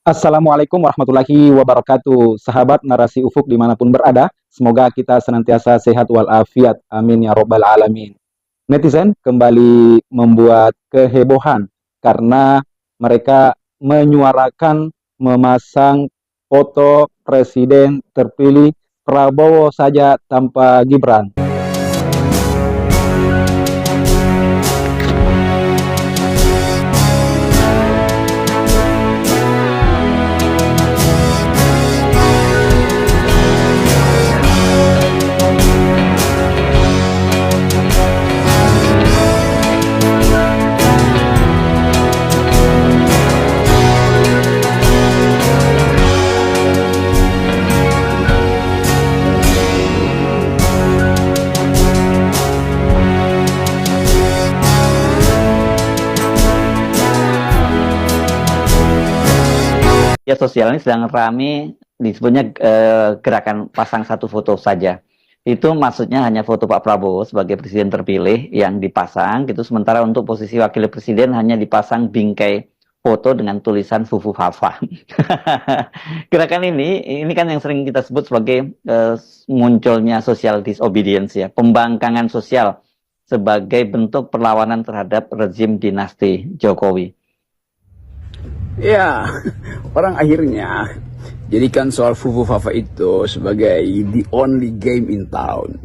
Assalamualaikum warahmatullahi wabarakatuh. Sahabat narasi ufuk dimanapun berada, semoga kita senantiasa sehat walafiat. Amin ya robbal alamin. Netizen kembali membuat kehebohan karena mereka menyuarakan memasang foto presiden terpilih Prabowo saja tanpa Gibran. Ya, sosial ini sedang ramai disebutnya gerakan pasang satu foto saja. Itu maksudnya hanya foto Pak Prabowo sebagai presiden terpilih yang dipasang gitu, sementara untuk posisi wakil presiden hanya dipasang bingkai foto dengan tulisan Fufu Fafa. Gerakan ini kan yang sering kita sebut sebagai munculnya social disobedience ya, pembangkangan sosial sebagai bentuk perlawanan terhadap rezim dinasti Jokowi. Ya, orang akhirnya jadikan soal Fufu Fafa itu sebagai the only game in town.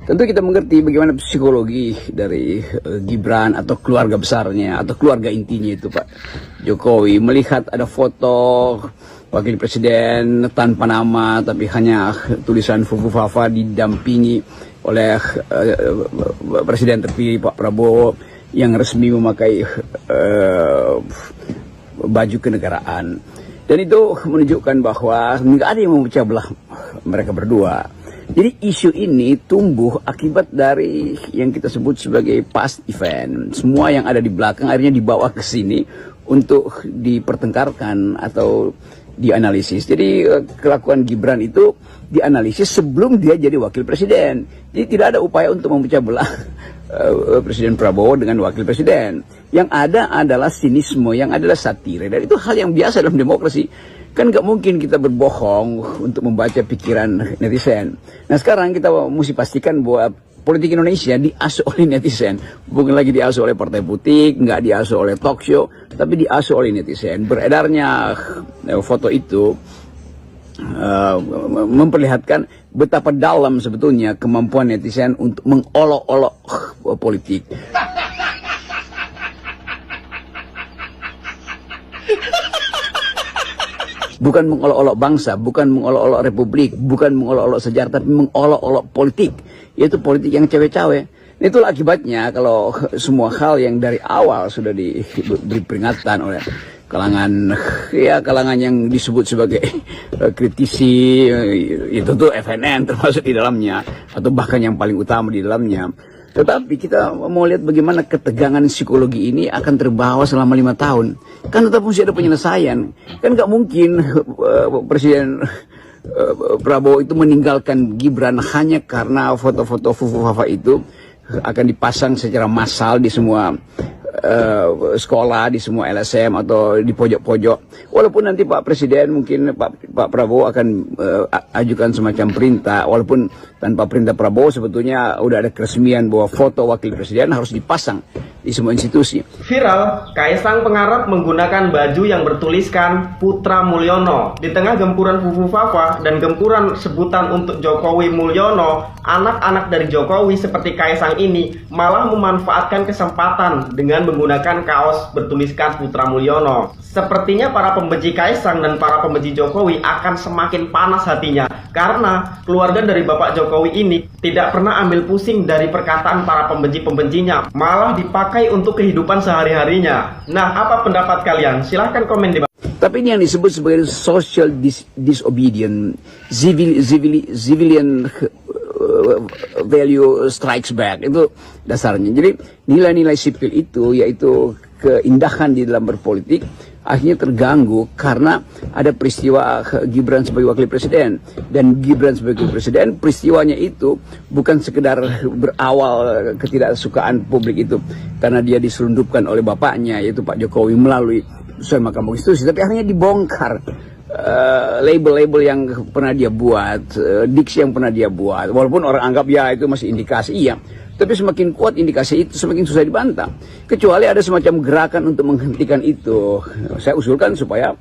Tentu kita mengerti bagaimana psikologi dari Gibran atau keluarga besarnya atau keluarga intinya itu Pak Jokowi melihat ada foto wakil presiden tanpa nama tapi hanya tulisan Fufu Fafa didampingi oleh presiden terpilih Pak Prabowo yang resmi memakai baju kenegaraan, dan itu menunjukkan bahwa nggak ada yang memecah belah mereka berdua. Jadi isu ini tumbuh akibat dari yang kita sebut sebagai past event. Semua yang ada di belakang akhirnya dibawa ke sini untuk dipertengkarkan atau dianalisis. Jadi kelakuan Gibran itu dianalisis sebelum dia jadi wakil presiden. Jadi tidak ada upaya untuk memecah belah Presiden Prabowo dengan wakil presiden. Yang ada adalah sinisme, yang adalah satire, dan itu hal yang biasa dalam demokrasi. Kan nggak mungkin kita berbohong untuk membaca pikiran netizen. Nah sekarang kita mesti pastikan bahwa politik Indonesia diasuh oleh netizen, bukan lagi diasuh oleh partai politik, nggak diasuh oleh talk show, tapi diasuh oleh netizen. Beredarnya foto itu memperlihatkan betapa dalam sebetulnya kemampuan netizen untuk mengolok-olok politik. Bukan mengolok-olok bangsa, bukan mengolok-olok republik, bukan mengolok-olok sejarah, tapi mengolok-olok politik, yaitu politik yang cawe-cawe. Itulah akibatnya kalau semua hal yang dari awal sudah diberi peringatan oleh kalangan yang disebut sebagai kritisi, itu tuh FNN termasuk di dalamnya, atau bahkan yang paling utama di dalamnya. Tetapi kita mau lihat bagaimana ketegangan psikologi ini akan terbawa selama 5 tahun. Kan tetap mesti ada penyelesaian. Kan nggak mungkin Presiden Prabowo itu meninggalkan Gibran hanya karena foto-foto Fufu Fafa itu akan dipasang secara massal di semua sekolah, di semua LSM atau di pojok-pojok. Walaupun nanti Pak Presiden mungkin Pak Prabowo akan ajukan semacam perintah, walaupun tanpa perintah Prabowo sebetulnya udah ada keresmian bahwa foto wakil presiden harus dipasang di semua institusi. Viral, Kaisang Pengarap menggunakan baju yang bertuliskan Putra Mulyono. Di tengah gempuran Fufu Fafa dan gempuran sebutan untuk Jokowi Mulyono, anak-anak dari Jokowi seperti Kaisang ini malah memanfaatkan kesempatan dengan menggunakan kaos bertuliskan Putra Mulyono. Sepertinya para pembenci Kaisang dan para pembenci Jokowi akan semakin panas hatinya karena keluarga dari Bapak Jokowi ini tidak pernah ambil pusing dari perkataan para pembenci-pembencinya, malah dipakai untuk kehidupan sehari-harinya. Nah, apa pendapat kalian? Silahkan komen di bawah. Tapi ini yang disebut sebagai social disobedience, civilian value strikes back, itu dasarnya. Jadi nilai-nilai sipil itu, yaitu keindahan di dalam berpolitik, akhirnya terganggu karena ada peristiwa Gibran sebagai wakil presiden. Dan Gibran sebagai wakil presiden, peristiwanya itu bukan sekedar berawal ketidaksukaan publik itu karena dia diselundupkan oleh bapaknya, yaitu Pak Jokowi, melalui sesuai Mahkamah Konstitusi, tapi akhirnya dibongkar label-label yang pernah dia buat, diksi yang pernah dia buat. Walaupun orang anggap ya itu masih indikasi, iya. Tapi semakin kuat indikasi itu, semakin susah dibantah. Kecuali ada semacam gerakan untuk menghentikan itu. Saya usulkan supaya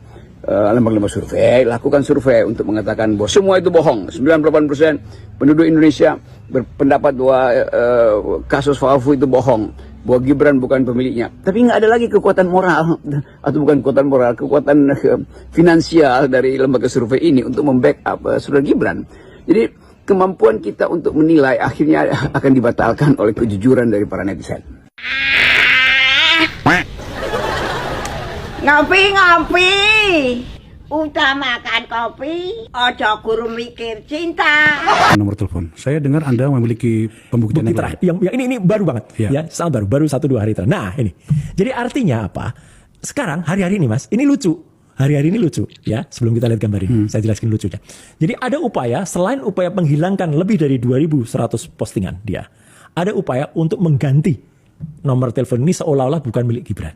lembaga-lembaga survei lakukan survei untuk mengatakan bahwa semua itu bohong. 98% penduduk Indonesia berpendapat bahwa kasus Fafu itu bohong, bahwa Gibran bukan pemiliknya. Tapi nggak ada lagi kekuatan moral, atau bukan kekuatan moral, kekuatan finansial dari lembaga survei ini untuk membackup saudara Gibran. Jadi kemampuan kita untuk menilai akhirnya akan dibatalkan oleh kejujuran dari para netizen. Ngopi, utamakan kopi, ojo guru mikir cinta. Nomor telepon. Saya dengar Anda memiliki pembuktian Bukti terakhir. Yang ini baru banget, ya, sangat baru 1-2 hari terakhir. Nah ini, jadi artinya apa? Sekarang hari-hari ini Mas, ini lucu. Hari-hari ini lucu, ya. Sebelum kita lihat gambar ini, saya jelaskan lucunya. Jadi ada upaya, selain upaya menghilangkan lebih dari 2.100 postingan dia, ada upaya untuk mengganti nomor telepon ini seolah-olah bukan milik Gibran.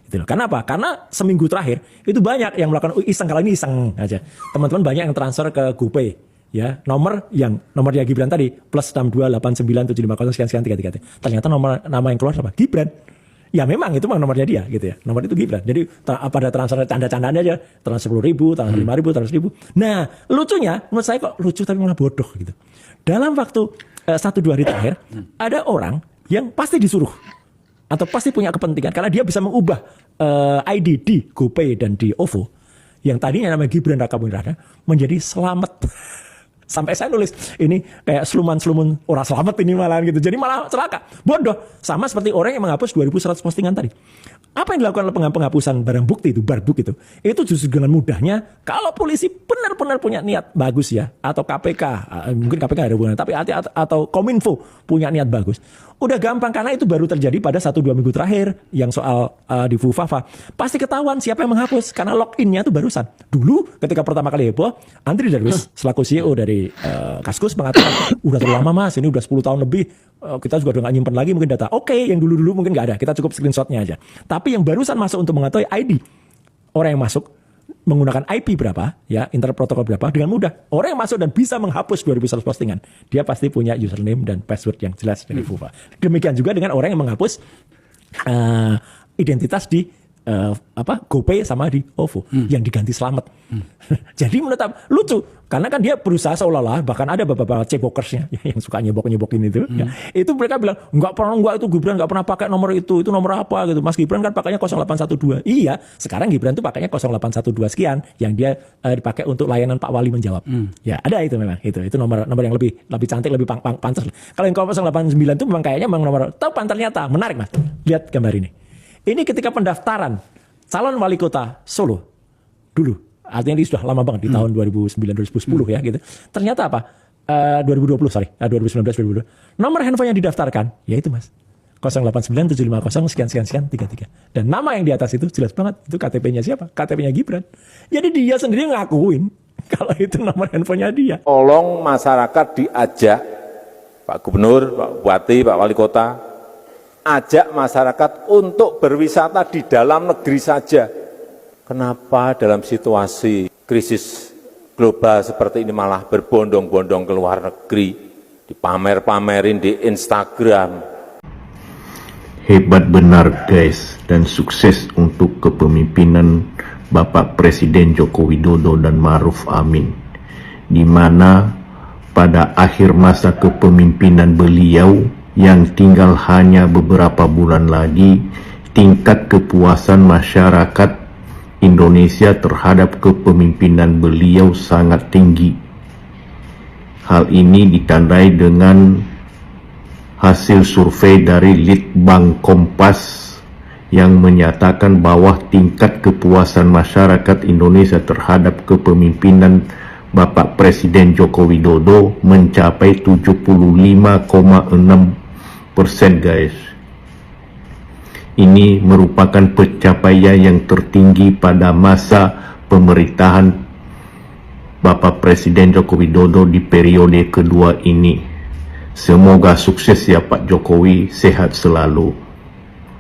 Gitu loh. Karena apa? Karena seminggu terakhir itu banyak yang melakukan iseng, kalau ini iseng aja. Teman-teman banyak yang transfer ke GoPay, ya. Nomornya Gibran tadi plus 6289750 sekian 33. Ternyata nama yang keluar apa? Gibran. Ya memang itu memang nomornya dia gitu ya. Nomor itu Gibran. Jadi pada transfer canda-candaan aja, transfer 10.000, transfer 5.000, transfer 1.000. Nah, lucunya menurut saya kok lucu tapi malah bodoh gitu. Dalam waktu 1-2 hari terakhir ada orang yang pasti disuruh atau pasti punya kepentingan karena dia bisa mengubah ID di GoPay dan di OVO yang tadinya namanya Gibran Rakabuming Raka menjadi Selamat. Sampai saya nulis ini kayak seluman orang selamat ini malah gitu. Jadi malah celaka. Bodoh. Sama seperti orang yang menghapus 2.100 postingan tadi. Apa yang dilakukan oleh penghapusan barang bukti itu, barbuk itu justru dengan mudahnya kalau polisi benar-benar punya niat bagus ya, atau KPK, mungkin KPK ada hubungan, tapi atau Kominfo punya niat bagus. Udah gampang karena itu baru terjadi pada 1-2 minggu terakhir yang soal di Fufafa. Pasti ketahuan siapa yang menghapus karena login-nya itu barusan. Dulu ketika pertama kali heboh, Andri Darwis selaku CEO dari Kaskus mengatakan udah terlalu lama Mas, ini udah 10 tahun lebih, kita juga udah gak nyimpen lagi mungkin data. Oke, yang dulu-dulu mungkin gak ada, kita cukup screenshotnya aja. Tapi yang barusan masuk untuk mengetahui ID orang yang masuk menggunakan IP berapa, ya, internet protokol berapa, dengan mudah. Orang yang masuk dan bisa menghapus 2.100 postingan, dia pasti punya username dan password yang jelas dari Fufa. Demikian juga dengan orang yang menghapus identitas di GoPay sama di OVO yang diganti Selamat. Jadi menurut lucu karena kan dia berusaha seolah-olah, bahkan ada beberapa cebokersnya yang suka nyebok-nyebokin itu, ya, itu mereka bilang enggak itu Gibran enggak pernah pakai nomor itu nomor apa gitu. Mas Gibran kan pakainya 0812. Iya, sekarang Gibran tuh pakainya 0812 sekian yang dia dipakai untuk layanan Pak Wali menjawab. Ya, ada itu memang. Itu nomor yang lebih cantik, lebih pantas. Kalau yang 089 itu memang kayaknya memang nomor. Tahu ternyata menarik Mas. Lihat gambar ini. Ini ketika pendaftaran calon wali kota Solo dulu, artinya ini sudah lama banget di tahun 2009-2010 ya gitu. Ternyata apa? 2019 2020. Nomor handphone yang didaftarkan yaitu Mas 089750 sekian 33. Dan nama yang di atas itu jelas banget itu KTP-nya siapa? KTP-nya Gibran. Jadi dia sendiri ngakuin kalau itu nomor handphonenya dia. Tolong masyarakat diajak, Pak Gubernur, Pak Bupati, Pak Wali Kota, ajak masyarakat untuk berwisata di dalam negeri saja. Kenapa dalam situasi krisis global seperti ini malah berbondong-bondong ke luar negeri, dipamer-pamerin di Instagram. Hebat benar guys, dan sukses untuk kepemimpinan Bapak Presiden Joko Widodo dan Ma'ruf Amin, di mana pada akhir masa kepemimpinan beliau yang tinggal hanya beberapa bulan lagi, tingkat kepuasan masyarakat Indonesia terhadap kepemimpinan beliau sangat tinggi. Hal ini ditandai dengan hasil survei dari Litbang Kompas yang menyatakan bahwa tingkat kepuasan masyarakat Indonesia terhadap kepemimpinan Bapak Presiden Joko Widodo mencapai 75,6%. Guys, ini merupakan pencapaian yang tertinggi pada masa pemerintahan Bapak Presiden Joko Widodo di periode kedua ini. Semoga sukses ya Pak Jokowi, sehat selalu.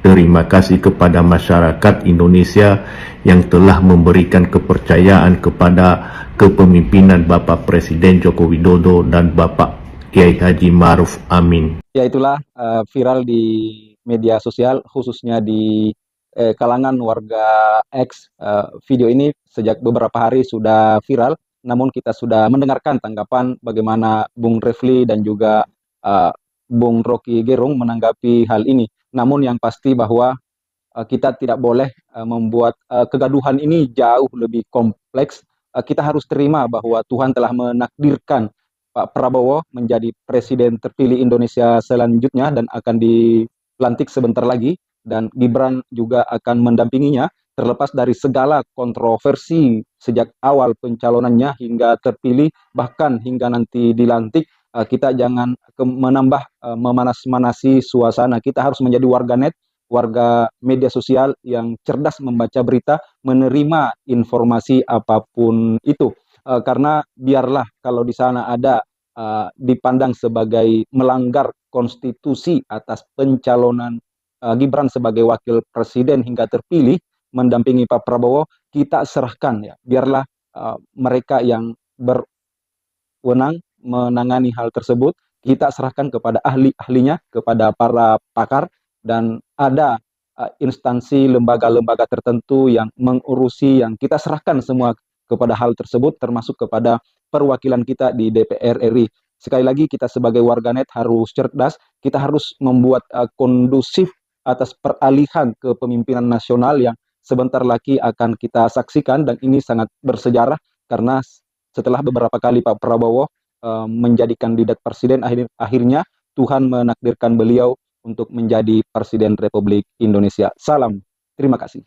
Terima kasih kepada masyarakat Indonesia yang telah memberikan kepercayaan kepada kepemimpinan Bapak Presiden Joko Widodo dan Bapak Kiai Haji Ma'ruf Amin. Ya itulah viral di media sosial khususnya di kalangan warga X. Video ini sejak beberapa hari sudah viral, namun kita sudah mendengarkan tanggapan bagaimana Bung Refli dan juga Bung Rocky Gerung menanggapi hal ini. Namun yang pasti bahwa kita tidak boleh membuat kegaduhan ini jauh lebih kompleks. Kita harus terima bahwa Tuhan telah menakdirkan Pak Prabowo menjadi presiden terpilih Indonesia selanjutnya dan akan dilantik sebentar lagi, dan Gibran juga akan mendampinginya terlepas dari segala kontroversi sejak awal pencalonannya hingga terpilih bahkan hingga nanti dilantik. Kita jangan menambah memanas-manasi suasana. Kita harus menjadi warganet, warga media sosial yang cerdas membaca berita, menerima informasi apapun itu. Karena biarlah kalau di sana ada dipandang sebagai melanggar konstitusi atas pencalonan Gibran sebagai wakil presiden hingga terpilih mendampingi Pak Prabowo, kita serahkan ya. Biarlah mereka yang berwenang menangani hal tersebut, kita serahkan kepada ahli-ahlinya, kepada para pakar, dan ada instansi lembaga-lembaga tertentu yang mengurusi, yang kita serahkan semua kepada hal tersebut, termasuk kepada perwakilan kita di DPR RI. Sekali lagi, kita sebagai warganet harus cerdas, kita harus membuat kondusif atas peralihan kepemimpinan nasional yang sebentar lagi akan kita saksikan, dan ini sangat bersejarah karena setelah beberapa kali Pak Prabowo menjadi kandidat presiden, akhirnya Tuhan menakdirkan beliau untuk menjadi Presiden Republik Indonesia. Salam, terima kasih.